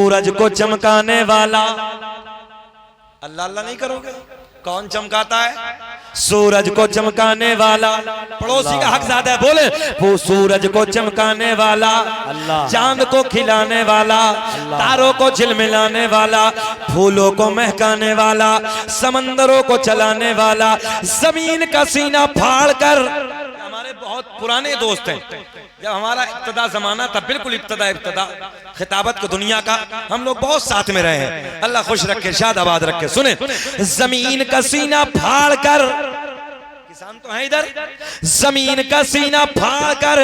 सूरज को चमकाने वाला। अल्लाह अल्लाह नहीं करोगे? कौन चमकाता है? सूरज को चमकाने वाला। पड़ोसी का हक ज्यादा है, बोले वो सूरज को चमकाने वाला, चांद को खिलाने वाला, तारों को झिलमिलाने वाला, फूलों को महकाने वाला, समंदरों को चलाने वाला, जमीन का सीना फाड़ कर। हमारे बहुत पुराने दोस्त हैं, जब हमारा इब्तदा जमाना था, बिल्कुल इब्तदा खिताबत को दुनिया का, हम लोग बहुत साथ में रहे हैं। अल्लाह खुश रखे, शाद आबाद रखे। सुने, जमीन का सीना फाड़ कर, किसान तो है इधर, जमीन का सीना फाड़ कर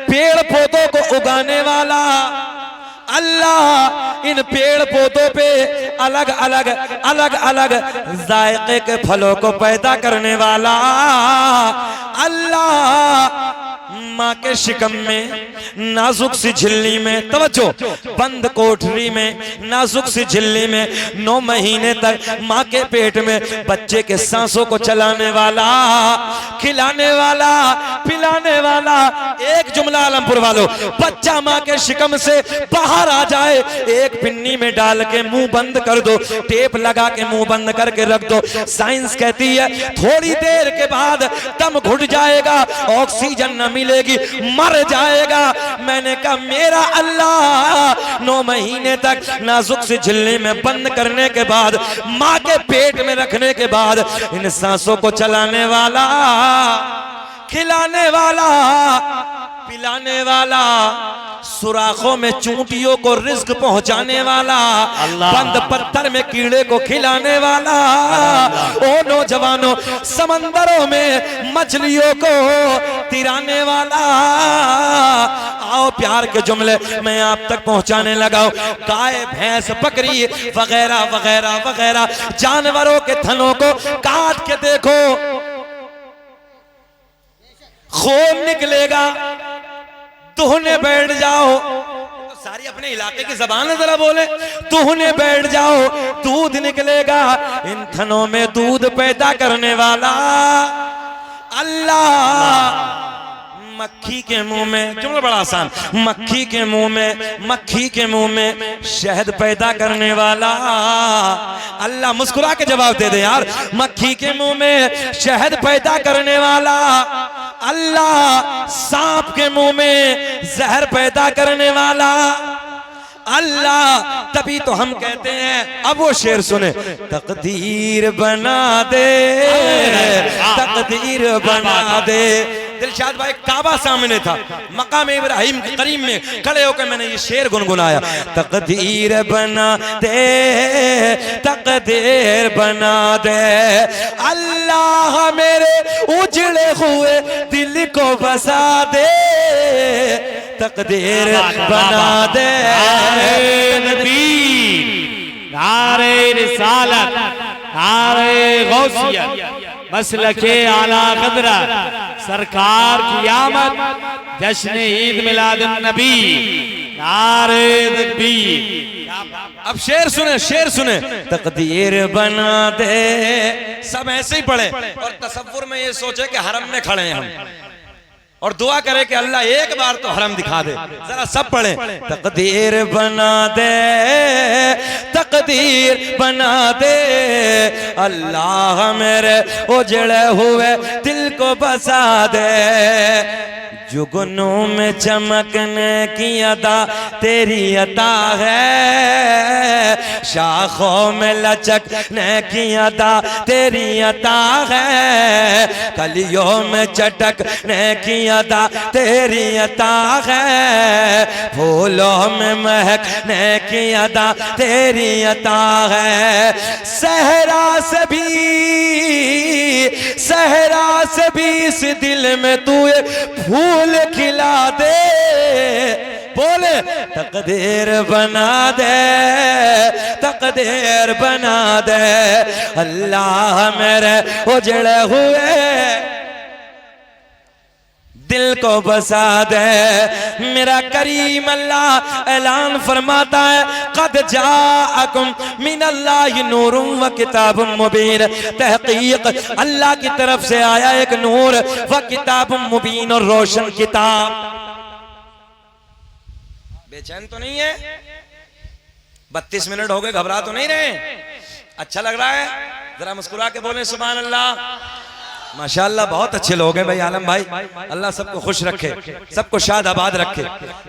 पेड़ पौधों को उगाने वाला अल्लाह, इन पेड़ पौधों पे अलग अलग जायके के फलों को पैदा करने वाला अल्लाह। माँ के शिकम में नाजुक सी झिल्ली में, तवज्जो, बंद कोठरी में नाजुक सी झिल्ली में 9 महीने तक माँ के पेट में बच्चे के सांसों को चलाने वाला, खिलाने वाला, पिलाने वाला। एक जुमला आलमपुर वालों, बच्चा माँ के शिकम से बाहर आ जाए, एक पिन्नी में डाल के मुंह बंद कर दो, टेप लगा के मुंह बंद करके रख दो। साइंस कहती है थोड़ी देर के बाद दम घुट जाएगा, ऑक्सीजन न मिलेगी, मर जाएगा। मैंने कहा मेरा अल्लाह 9 महीने तक नाजुक सी झिल्ली में बंद करने के बाद, माँ के पेट में रखने के बाद, इन सांसों को चलाने वाला, खिलाने वाला, पिलाने वाला, सुराखों में चूंटियों को रिज्क पहुंचाने वाला, बंद पत्थर में कीड़े को खिलाने वाला। ओ नौजवानों, समंदरों में मछलियों को तिराने वाला। आओ प्यार के जुमले मैं आप तक पहुंचाने लगा हूं। गाय, भैंस, बकरी वगैरह वगैरह वगैरह जानवरों के थनों को काट के देखो, खून निकलेगा, तुहने बैठ जाओ, तो सारी अपने इलाके की जबान जरा बोले, तुहने बैठ जाओ, दूध निकलेगा। इन थनों में दूध पैदा करने वाला अल्लाह। मक्खी के मुंह में, जुमला बड़ा आसान, मक्खी के मुंह में शहद पैदा करने वाला अल्लाह। मुस्कुरा के जवाब दे दे यार। मक्खी के मुंह में शहद पैदा करने वाला अल्लाह। सांप के मुंह में जहर पैदा करने वाला अल्लाह। तभी तो हम कहते हैं, अब वो शेर सुने, तकदीर बना दे, तकदीर बना दे। दिलशाद भाई, काबा सामने था, मकाम इब्राहिम करीम में खड़े होकर मैंने ये शेर गुनगुनाया, तकदीर बना दे, तकदीर बना दे अल्लाह, मेरे उजड़े हुए दिल को बसा दे, तकदीर बना दे। नबी, नारे रिसालत, नारे गौसियत, मसलके आला कदरा, सरकार की आमद, जश्न ईद मिलादुन नबी, नारे तकबीर। अब शेर सुने, तकदीर बना दे। सब ऐसे ही पढ़े और तसव्वुर में ये सोचे कि हरम में खड़े हैं हम, और दुआ करे कि अल्लाह एक बार तो हरम दिखा दे। जरा सब पढ़े, तकदीर बना दे, तकदीर बना दे अल्लाह, मेरे उजड़े हुए दिल को बसा दे। जुगनों में चमकने की अदा तेरी अता है, शाखों में लचकने की अदा तेरी अता है, कलियों में चटकने की अदा तेरी अता है, फूलों में महकने की अदा तेरी अता है। सहरा से भी इस दिल में तू एक फूल खिला दे, बोले तकदीर बना दे, तकदीर बना दे अल्लाह, मेरे उजड़े हुए दिल को बसा दे। मेरा करीम अल्लाह ऐलान फरमाता है, कद जाअकुम मिनल्लाहि नूरुम व किताबुम मुबीन। तहकीक अल्लाह की तरफ से आया एक नूर व किताबुम मुबीन, और रोशन किताब। बेचैन तो नहीं है? 32 मिनट हो गए, घबरा तो नहीं रहे? अच्छा लग रहा है? जरा मुस्कुरा के बोले सुभान अल्लाह। माशाअल्लाह बहुत अच्छे लोग हैं भाई आलम भाई, अल्लाह सबको खुश रखे, सबको शाद आबाद रखे।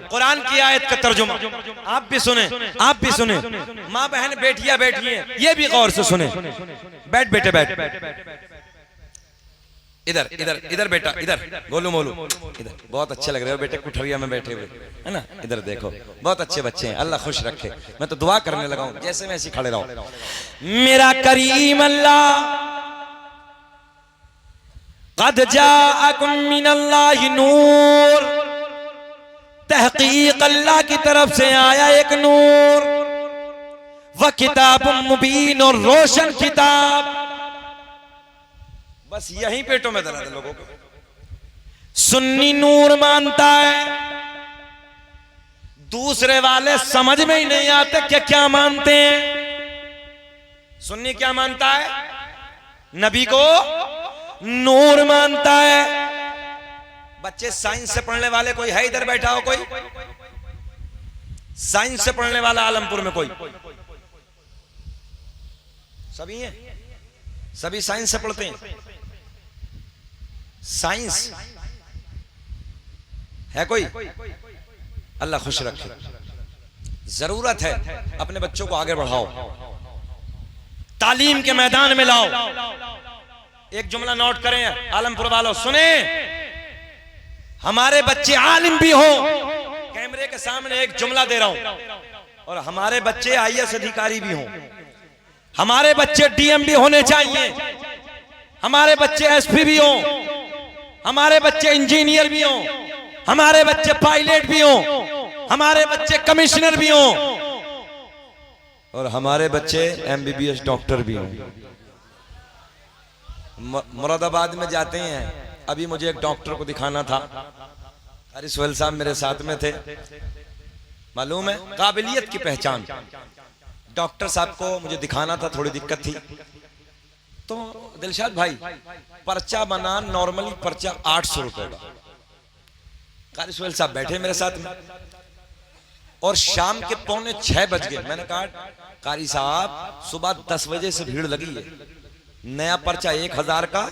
कुरान की आयत का तर्जुमा आप भी सुने, आप भी सुने, माँ बहन बेटियां बैठी हैं, ये भी गौर से सुने। बैठ बेटे बैठ, इधर इधर इधर बेटा इधर, गोलू मोलू इधर, बहुत अच्छे लग रहे हो बेटे कुठरिया में बैठे हुए, है ना? इधर देखो, बहुत अच्छे बच्चे हैं, अल्लाह खुश रखे। मैं तो दुआ करने लगा हूं, जैसे मैं ऐसे खड़े रहो। मेरा करीम अल्लाह क़द जाअकुम मिनल्लाहि नूर, तहकीक अल्लाह की तरफ से आया एक नूर, व किताबुम मुबीन, और रोशन किताब। बस यहीं पेटों में दर्द है लोगों को। सुन्नी नूर मानता है, दूसरे वाले समझ में ही नहीं आते कि क्या मानते हैं। सुन्नी क्या मानता है? नबी को नूर मानता है। बच्चे साइंस से पढ़ने वाले कोई है इधर बैठा हो? कोई साइंस से पढ़ने वाला आलमपुर में? कोई? सभी हैं? सभी साइंस से पढ़ते हैं? साइंस है कोई? अल्लाह खुश रखे। जरूरत है अपने बच्चों को आगे बढ़ाओ, तालीम के मैदान में लाओ। एक जुमला नोट करें आलमपुर वालों, सुने, हमारे बच्चे आलिम भी हो, कैमरे के सामने एक जुमला दे रहा हूं, और हमारे बच्चे आईएएस अधिकारी भी हों, हमारे बच्चे डीएम भी होने चाहिए, हमारे बच्चे एसपी भी हों, हमारे बच्चे इंजीनियर भी हों, हमारे बच्चे पायलट भी हों, हमारे बच्चे कमिश्नर भी हों, और हमारे बच्चे एमबीबीएस डॉक्टर भी हों। मुरादाबाद में जाते हैं, अभी मुझे एक डॉक्टर को दिखाना था, अरे सोहेल साहब मेरे साथ में थे, मालूम है काबिलियत की पहचान। डॉक्टर साहब को मुझे दिखाना था, थोड़ी दिक्कत थी, तो दिलशाद भाई पर्चा बना, नॉर्मली पर्चा 800 रुपए का। कारी सोहेल साहब बैठे मेरे साथ में, और शाम के 5:45 बज गए। मैंने कहा कारी साहब सुबह 10 बजे से भीड़ लगी है, नया पर्चा 1000 का,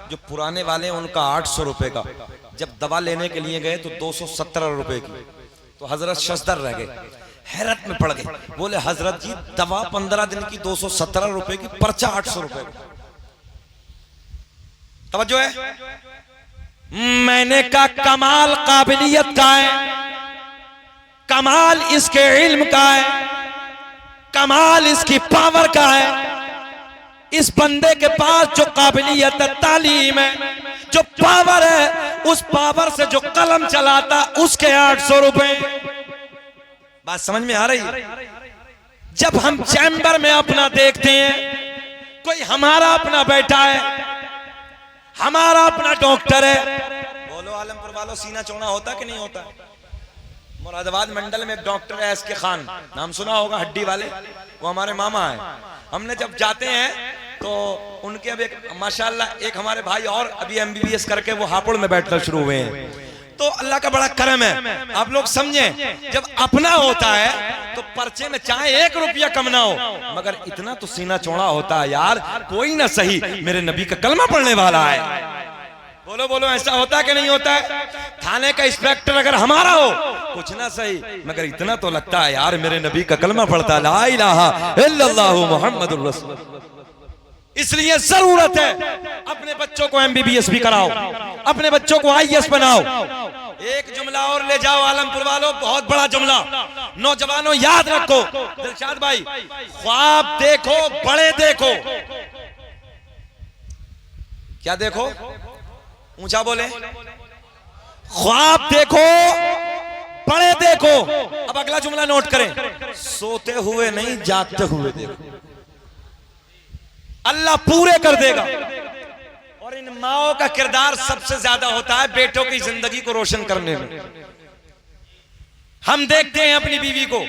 जो पुराने वाले हैं उनका 800 रुपए का। जब दवा लेने के लिए गए तो 217 रुपए की, तो हजरत शशदर रह गए, हैरत में पड़ गए। बोले हजरत जी दवा 15 दिन की 217 रुपए की, पर्चा 800 रुपए का। तवज्जो है? मैंने कहा कमाल काबिलियत का है, कमाल इसके इल्म का है, कमाल इसकी पावर का है। इस बंदे के पास जो काबिलियत है, तालीम है, जो पावर है, उस पावर से जो कलम चलाता उसके 800 रुपए। बात समझ में आ रही है? जब हम चैम्बर में अपना देखते हैं, कोई हमारा अपना बैठा है, हमारा अपना डॉक्टर है, बोलो आलमपुर वालों सीना चौड़ा होता कि नहीं होता? मुरादाबाद मंडल में एक डॉक्टर है एस के खान, नाम सुना होगा, हड्डी वाले, वो हमारे मामा है। हमने जब जाते हैं तो उनके अब एक माशाल्लाह एक हमारे भाई और अभी एमबीबीएस करके वो हापुड़ में बैठना शुरू हुए हैं। तो अल्लाह का बड़ा करम है, आप लोग समझें, जब अपना होता है तो पर्चे में चाहे 1 रुपया कम ना हो, मगर इतना तो सीना चौड़ा होता है यार, कोई ना सही मेरे नबी का कलमा पढ़ने वाला है। बोलो बोलो, ऐसा होता कि नहीं होता है? थाने का इंस्पेक्टर अगर हमारा हो, कुछ ना सही, मगर इतना तो लगता है यार मेरे नबी का कलमा पढ़ता है, ला इलाहा इल्लल्लाहु मुहम्मदुर रसूलुल्लाह। इसलिए जरूरत है अपने बच्चों को एमबीबीएस भी कराओ, अपने बच्चों को आईएएस बनाओ। एक जुमला और ले जाओ आलमपुर वालों, बहुत बड़ा जुमला, नौजवानों याद रखो। दिलशाद भाई, ख्वाब देखो, बड़े देखो। क्या देखो? ऊंचा बोले। ख्वाब देखो, बड़े देखो। अब अगला जुमला नोट करें, सोते हुए नहीं जागते हुए देखो, अल्लाह पूरे कर देगा। और इन माओं का किरदार सबसे ज्यादा होता है बेटों की जिंदगी को रोशन करने में। हम देखते हैं अपनी बीवी को,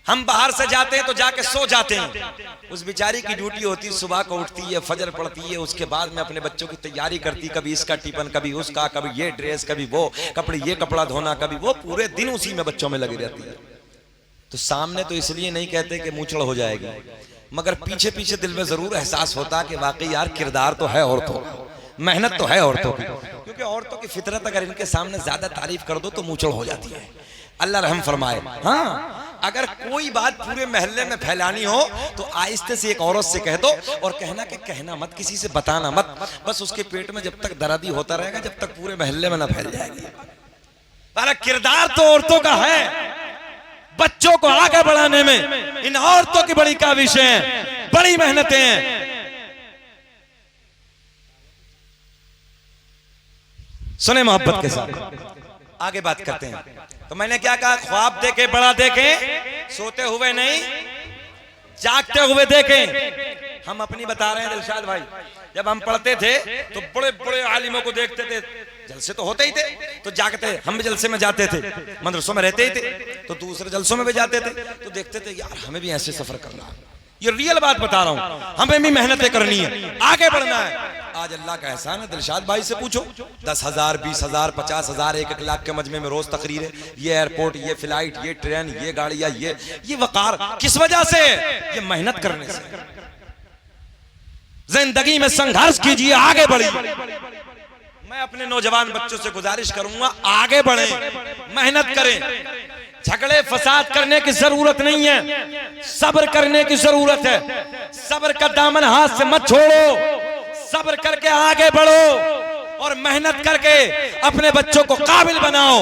हम बाहर से जाते हैं तो जाके सो जाते हैं, उस बेचारी की ड्यूटी होती है, सुबह को उठती है, फजर पढ़ती है, उसके बाद में अपने बच्चों की तैयारी करती, कभी इसका टिफिन, कभी उसका, कभी ये ड्रेस, कभी वो कपड़े, ये कपड़ा धोना, कभी वो, पूरे दिन उसी में बच्चों में लगी रहती है। तो सामने तो इसलिए नहीं कहते कि मूंछड़ हो जाएगी, मगर पीछे पीछे दिल में जरूर एहसास होता कि वाकई यार किरदार तो है औरतों का, मेहनत तो है औरतों की, क्योंकि औरतों की फितरत अगर इनके सामने ज्यादा तारीफ कर दो तो मूंछड़ हो जाती है। अल्लाह रहम फरमाए। हाँ, अगर कोई बात पूरे मोहल्ले में फैलानी हो तो आहिस्ते से एक औरत से कह दो, और कहना कि कहना मत, किसी से बताना मत, बस उसके पेट में जब तक दर्द होता रहेगा जब तक पूरे मोहल्ले में ना फैल जाएगी। पर किरदार तो औरतों का है, बच्चों को आगे बढ़ाने में इन औरतों की बड़ी काविशें हैं, बड़ी मेहनतें हैं। सुने मोहब्बत के साथ आगे बात करते हैं। तो मैंने क्या कहा, ख्वाब देखे बड़ा देखें, सोते हुए नहीं जागते हुए देखें। हम अपनी बता रहे हैं दिलशाद भाई, जब हम पढ़ते थे तो बड़े बड़े आलिमों को देखते थे, जलसे तो होते ही थे तो जागते, हम भी जलसे में जाते थे, मदरसों में रहते ही थे तो दूसरे जलसों में भी जाते थे, तो देखते थे यार हमें भी ऐसे सफर करना है। ये रियल बात बता रहा हूं, हमें भी मेहनतें करनी है, आगे बढ़ना है। आज अल्लाह का एहसान है, दिलशाद भाई से पूछो, 10,000 20,000 50,000 1-1 लाख के मजमे में रोज तकरीर है, ये एयरपोर्ट, ये फ्लाइट, ये ट्रेन, ये गाड़ियां, ये वकार किस वजह से? ये मेहनत करने से। जिंदगी में संघर्ष कीजिए, आगे बढ़िए। मैं अपने नौजवान बच्चों से गुजारिश करूंगा, आगे बढ़े, मेहनत करें, झगड़े फसाद करने की जरूरत नहीं है, सब्र करने की जरूरत है। सब्र का दामन हाथ से मत छोड़ो, सब्र करके आगे बढ़ो और मेहनत करके अपने बच्चों को काबिल बनाओ।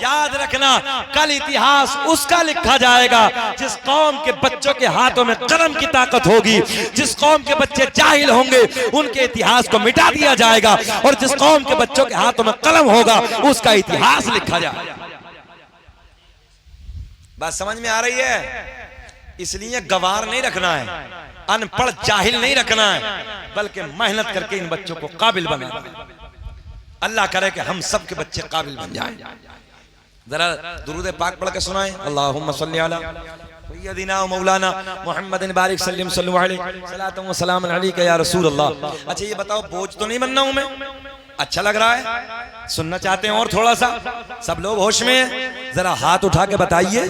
याद रखना, कल इतिहास उसका लिखा जाएगा जिस कौम के बच्चों के हाथों में कलम की ताकत होगी। जिस कौम के बच्चे जाहिल होंगे उनके इतिहास को मिटा दिया जाएगा, और जिस कौम के बच्चों के हाथों में कलम होगा उसका इतिहास लिखा जाएगा। बात समझ में आ रही है? इसलिए गवार नहीं रखना है, अनपढ़ जाहिल नहीं रखना है, बल्कि मेहनत करके इन बच्चों को काबिल बनाना है। अल्लाह करे कि हम सब के बच्चे काबिल बन जाएं। जरा दुरूद पाक पढ़ के सुनाएं। अल्लाहुम्मा सल्ली अला सय्यदिना मौलाना मुहम्मदिन बारिक सल्लम सल्लल्लाहु अलैहि सलातु व सलाम अलैका या रसूल अल्लाह। अच्छा ये बताओ, बोझ तो नहीं बनना हूं मैं? अच्छा लग रहा है? सुनना चाहते हैं और थोड़ा सा? सब लोग होश में हैं? जरा हाथ उठा के बताइए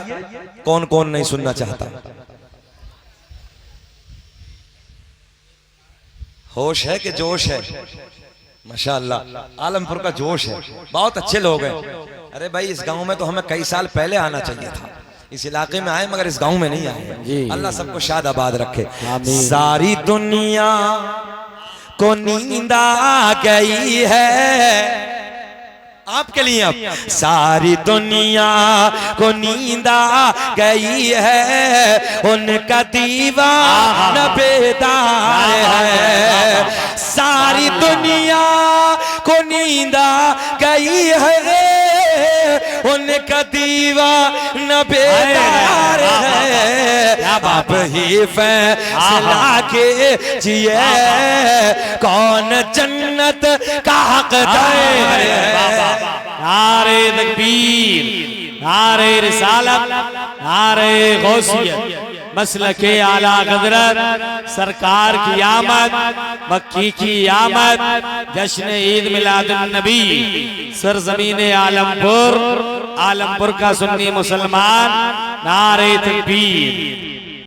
कौन कौन नहीं सुनना चाहता। होश है कि जोश है? माशाअल्लाह, आलमपुर का जोश है, बहुत अच्छे लोग हैं। अरे भाई, इस गांव में तो हमें कई साल पहले आना चाहिए था, इस इलाके में आए मगर इस गांव में नहीं आए। अल्लाह सबको शाद आबाद रखे। सारी दुनिया को नींद आ गई है, आपके लिए अब सारी दुनिया को नींद आ गई है, उनका दीवाना बेदार है। सारी दुनिया को नींद आ गई है, उनका दीवाना बेदार है। आप ही फैसला कीजिए कौन जन्नत का हकदार है। नारे तकबीर, नारे रिसालत, नारे गौसियत, मसलके आला क़दरत, सरकार की आमद, मक्की की आमद, जश्न ईद मिलादुन नबी, सरजमीन आलमपुर, आलमपुर का सुन्नी मुसलमान, नारे तकबीर।